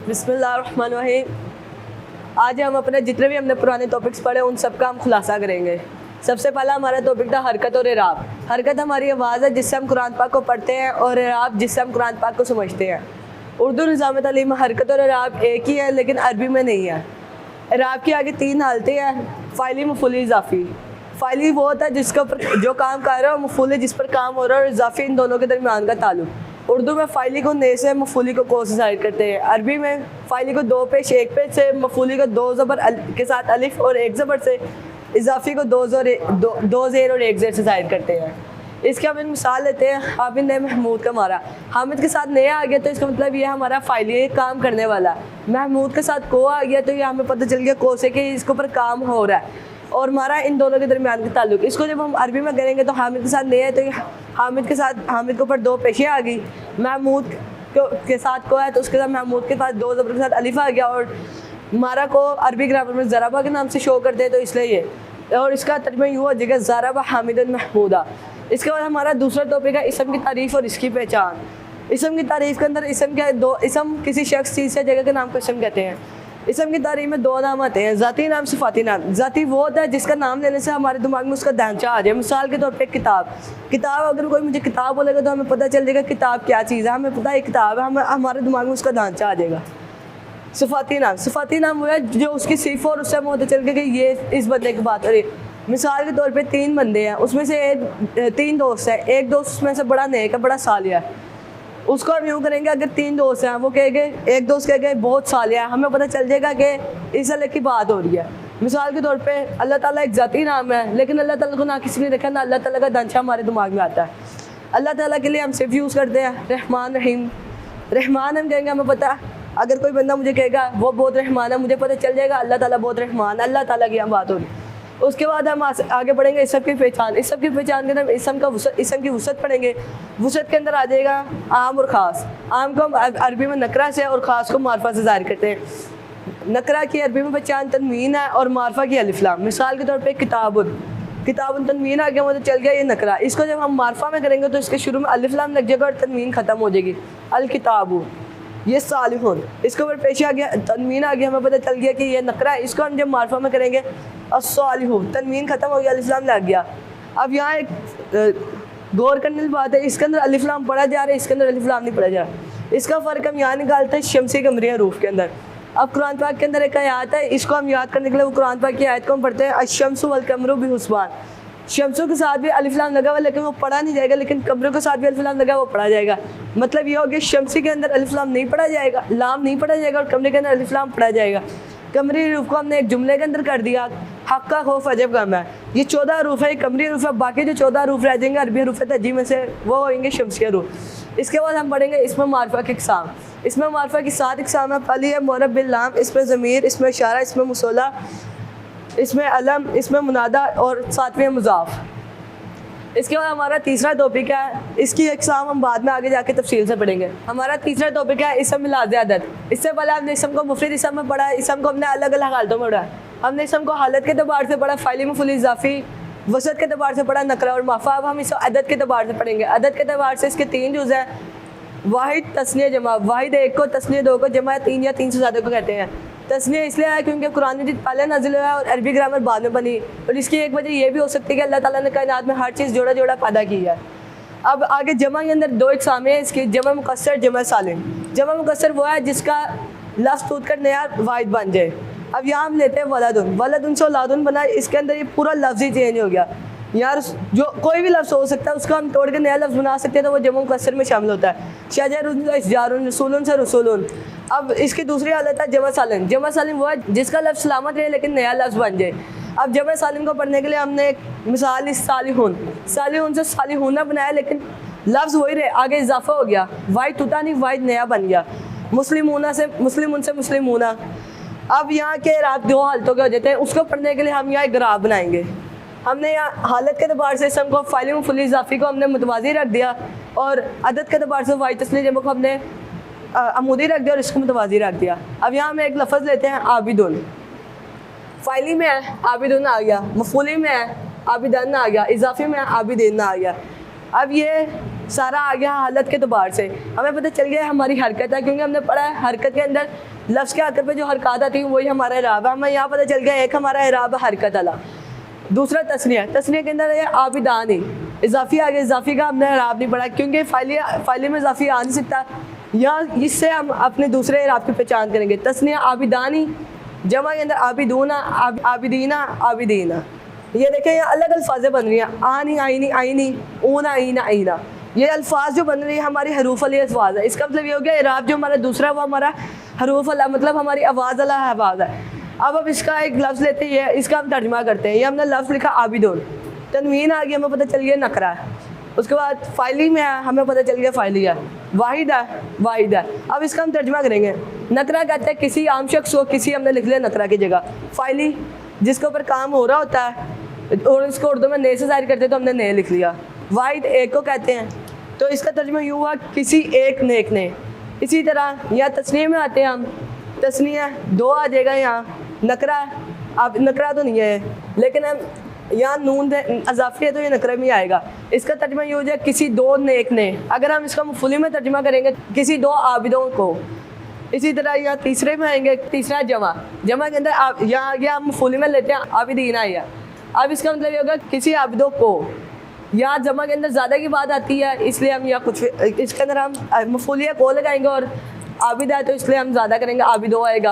बिस्मिल्लाहिर्रहमानिर्रहीम। आज हम अपने जितने भी हमने पुराने टॉपिक्स पढ़े उन सब का हम खुलासा करेंगे। सबसे पहला हमारा टॉपिक था हरकत और इराब। हरकत हमारी आवाज़ है जिससे हम कुरान पाक को पढ़ते हैं, और इराब जिससे हम कुरान पाक को समझते हैं। उर्दू निज़ाम तालीम में हरकत और इराब एक ही है, लेकिन अरबी में नहीं है। इराब की आगे तीन हालतें हैं: फ़ाइली, मफ़ूली, इज़ाफ़ी। फ़ाइली वो होता है जिसके ऊपर जो काम कर रहा है, और मफ़ूली जिस पर काम हो रहा है, और इज़ाफ़ी इन दोनों के दरमियान का ताल्लुक। उर्दू में फ़ाइली को ने से, मफ़ूली को को से ज़ाहिर करते हैं। अरबी में फ़ाइली को दो पेश एक पेश से, मफ़ूली को दो ज़बर के साथ अलिफ और एक ज़बर से, इज़ाफ़ी को दो ज़ेर और एक ज़ेर से ज़ाहिर करते हैं। इसकी हम मिसाल लेते हैं। हामिद ने महमूद का मारा। हामिद के साथ नया आ गया तो इसका मतलब ये हमारा फ़ाइली काम करने वाला। महमूद के साथ को आ गया तो ये हमें पता चल गया को से कि इसके ऊपर काम हो रहा है, और मारा इन दोनों के दरमियान का ताल्लुक। इसको जब हम अरबी में करेंगे तो हामिद के साथ नया है तो ये हामिद के ऊपर दो पेशियाँ आ गई। महमूद के साथ को है तो उसके साथ महमूद के पास दो ज़बर के साथ अलिफ आ गया, और मारा को अरबी ग्रामर में ज़राबा के नाम से शो करते हैं तो इसलिए ये, और इसका तर्जुमा यूँ हो जाएगा ज़राबा हामिदन महमूदा। इसके बाद हमारा दूसरा टॉपिक है इसम की तारीफ़ और इसकी पहचान। इसम की तारीफ़ के अंदर इसम किसी शख्स, चीज़ या जगह के नाम को इसम कहते हैं। इसम की तारीफ़ में दो नाम आते हैं: ज़ाती नाम, सिफ़ाती नाम। ज़ाती वो होता है जिसका नाम लेने से हमारे दिमाग में उसका ढांचा आ जाए। मिसाल के तौर पे किताब अगर कोई मुझे किताब बोलेगा तो हमें पता चल जाएगा किताब क्या चीज़ है, हमें पता है किताब है, हमारे दिमाग में उसका ढांचा आ जाएगा। सिफ़ाती नाम वो है जो उसकी सिफ़ और उससे हमें पता चल गया कि ये इस बंदे की बात हो रही है। मिसाल के तौर पे तीन बंदे हैं, उसमें से तीन दोस्त हैं। एक दोस्त उसमें से बड़ा नेक है, बड़ा सालिया है। उसको हम यूँ करेंगे, अगर तीन दोस्त हैं वो कहेंगे, एक दोस्त कहेगा बहुत सालिया है, हमें पता चल जाएगा कि इस अल्लाह की बात हो रही है। मिसाल के तौर पे अल्लाह ताला एक ज़ाती नाम है, लेकिन अल्लाह ताला को ना किसी ने रखा, ना अल्लाह ताला का ढांचा हमारे दिमाग में आता है। अल्लाह ताला के लिए हम सिर्फ यूज़ करते हैं रहमान रहीम। रहमान हम कहेंगे, हमें पता है अगर कोई बंदा मुझे कहेगा वो बहुत रहमान है, मुझे पता चल जाएगा अल्लाह ताला बहुत रहमान, अल्लाह ताला की हम बात हो रही। उसके बाद हम आगे बढ़ेंगे इसम की पहचान। इसम की पहचान के अंदर इसम की वसत पढ़ेंगे। वसत के अंदर आ जाएगा आम और ख़ास। आम को हम अरबी में नकरा से और ख़ास को मारफा से ज़ाहिर करते हैं। नकरा की अरबी में पहचान तनवीन है और मारफा की अलिफ लाम। मिसाल के तौर पे किताबुन तनवीन आ गया, मतलब चल गया ये नकरा। इसको जब हम मारफा में करेंगे तो इसके शुरू में अलिफ लाम लग जाएगा और तनवीन ख़त्म हो जाएगी। अल किताबु, ये सालिहुन, इसके ऊपर पेश आ गया, तनवीन आ गया, हमें पता चल गया कि ये नकरा है। इसको हम जब मारफा में करेंगे अस्सालिहुन, तनवीन ख़त्म हो गया, अलिफ लाम लग गया। अब यहाँ एक गौर करने की बात है, इसके अंदर अलिफ लाम पढ़ा जा रहा है, इसके अंदर अलिफ लाम नहीं पढ़ा जा रहा। इसका फ़र्क हम यहाँ निकालते हैं शमसी कमरी हरूफ के अंदर। अब कुरान पाक के अंदर एक आयत है, इसको हम याद करने के लिए वो कुरान पाक की आयत को हम पढ़ते हैं अश-शम्सु वल कमरु बिहुस्बान। शम्सों के साथ भी अलिफ लाम लगा हुआ, लेकिन वो पढ़ा नहीं जाएगा, लेकिन कमरों के साथ भी अलिफ लाम लगा वो पढ़ा जाएगा। मतलब ये हो गया शम्सी के अंदर अलिफ लाम नहीं पढ़ा जाएगा, लाम नहीं पढ़ा जाएगा, और कमरे के अंदर अलिफ लाम पढ़ा जाएगा। कमरी रूफ को हमने एक जुमले के अंदर कर दिया, हक़ का खौफ अजब गम है। ये 14 रूफ है, ये कमरी रूफ है। बाकी जो 14 रूफ रह जाएंगे अरबी रूफ तजी में से, वो होंगे शम्सिया रूफ। इसके बाद हम पढ़ेंगे इसमें मारफा के इक़साम। इसमें मारफा की 7 इक़साम है। पहली है मुअर्रब बिल लाम, इसमें ज़मीर, इसमें इशारा, इसमें मुसल्ला, इसमें अलम, इसमें मुनादा, और 7वें मुज़ाफ। इसके बाद हमारा तीसरा टॉपिक है, इसकी इक़साम हम बाद में आगे जाके तफसील से पढ़ेंगे। हमारा तीसरा टॉपिक है इसम मिलाद अदद। इससे पहले हमने इसम को मुफ़रद इसम में पढ़ा है। इसम को हमने अलग अलग हालतों में पढ़ा है। हमने इसम को हालत के एतबार से पढ़ा, फ़ाइली, मफ़ूली, इज़ाफ़ी, वसत के एतबार से पढ़ा, नकरा और माफ़ा। अब हम इसे अदद के एतबार से पढ़ेंगे। अदद के एतबार से इसके 3 जुज़ हैं: वाहिद, तस्निया, जमा। वाहिद एक को, तस्निया 2 को, जमा 3 या 3 से ज़्यादा को कहते हैं। तस्निया इसलिए है क्योंकि कुरान मजीद पहले नाज़िल हुआ है और अरबी ग्रामर बाद में बनी, और इसकी एक वजह ये भी हो सकती है कि अल्लाह ताला ने कायनात में हर चीज़ जोड़ा जोड़ा पैदा की है। अब आगे जमा के अंदर 2 इक़साम है इसकी: जमा मुकस्सर, जमा सालिम। जमा मुकस्सर वो है जिसका लफ्ज़ टूट कर नया वाहिद बन जाए। अब यहाँ हम लेते हैं वलदुन। वलदुन से औलादुन बना, इसके अंदर ये पूरा लफ्ज़ ही चेंज हो गया। यार जो कोई भी लफ्ज़ हो सकता है उसको हम तोड़ के नया लफ्ज़ बना सकते हैं, तो वो जमा मुकस्सर में शामिल होता है। शजरुन से इशजारुन, रसूलुन से रसूलुन। अब इसकी दूसरी हालत है जमा सालिम। जमा सालिम वो है जिसका लफ्ज़ सलामत रहे लेकिन नया लफ्ज़ बन जाए। अब जमा सालिम को पढ़ने के लिए हमने एक मिसाल सालिहुन से सालिहुना बनाया, लेकिन लफ्ज़ वही रहे, आगे इजाफा हो गया, वाहिद टूटा नहीं, वाहिद नया बन गया। मुस्लिमूना से मुस्लिमूना। अब यहाँ के रात 2 हालतों के हो जाते हैं। उसको पढ़ने के लिए हम यहाँ एक ग्राफ बनाएंगे। हमने यहाँ हालत के एतबार से इसम को फ़ाइल, मफ़ूल, इज़ाफ़ी को हमने मुतवाज़ी रख दिया, और अदद के एतबार से वाहिद, तस्नीह, जमा को हमने अमूदी रख दिया और इसको मुतवाज़ी रख दिया। अब यहाँ हम एक लफ्ज़ लेते हैं आबिदुन। फ़ाइली में है आबिदुन आ गया, मफ़ूली में है आबिदन आ गया, इज़ाफ़ी में है आबिदीन आ गया। अब ये सारा आ गया हालत के दोबार से। हमें पता चल गया हमारी हरकत है, क्योंकि हमने पढ़ा है हरकत के अंदर लफ्ज़ के आखिर पे जो हरकत आती है वही हमारा इराब है। हमें यहाँ पता चल गया एक हमारा इराब है हरकत वाला। दूसरा तस्निया, तस्निया के अंदर ये आबिदानी, इजाफी आ गया, इजाफी का हमने इराब नहीं पढ़ा क्योंकि फाइली में इजाफी आ नहीं सकता। यहाँ इससे हम अपने दूसरे इराब की पहचान करेंगे। तस्निया आबिदानी, जमा के अंदर आबिदूना, आबिदीना, आबिदीना। ये देखें यहाँ अलग अल्फाजें बन रही हैं, आनी, आईनी, आईनी, ऊना, आईना, आईना। ये अल्फाज जो बन रही है हमारी हरूफ वाली अल्फाज है। इसका मतलब ये हो गया इराब जो हमारा दूसरा वो हमारा हरूफ वाला, मतलब हमारी आवाज़ वाला आवाज़ है। अब इसका एक लफ्ज़ लेते हैं, इसका हम तर्जुमा करते हैं। ये हमने लफ्ज़ लिखा आबिदुन, तनवीन आ गया, हमें पता चल गया नकरा है। उसके बाद फाइली में है, हमें पता चल गया फाइली है। वाहिद है, वाहिद है। अब इसका हम तर्जुमा करेंगे। नकरा कहते हैं किसी आम शख्स को, किसी हमने लिख लिया नकरा की जगह। फाइली जिसके ऊपर काम हो रहा होता है और इसको उर्दू में ने से जाहिर करते हैं तो हमने ने लिख लिया। वाहिद एक को कहते हैं, तो इसका तर्जुमा यूँ हुआ किसी एक नेक ने। इसी तरह यहाँ तस्नीय में आते हैं हम, तस्नीय दो आ जाएगा यहाँ, नकरा अब नकरा तो नहीं है लेकिन हम यहाँ नून अजाफी है तो ये नकरे में आएगा। इसका तर्जुमा ये हो जाए किसी दो नेक ने। अगर हम इसका मफूली में तर्जुमा करेंगे किसी दो आबिदों को। इसी तरह यहाँ तीसरे में आएंगे, तीसरा जमा, जमा के अंदर यहाँ गया हम मफूली में लेते हैं आबिदीन आया। अब इसका मतलब ये होगा किसी आबिदों को। यहाँ जमा के अंदर ज़्यादा की बात आती है इसलिए हम यहाँ कुछ इसके अंदर हम मफूलिया को लगाएंगे और आबिद है तो इसलिए हम ज़्यादा करेंगे, आबिदो आएगा।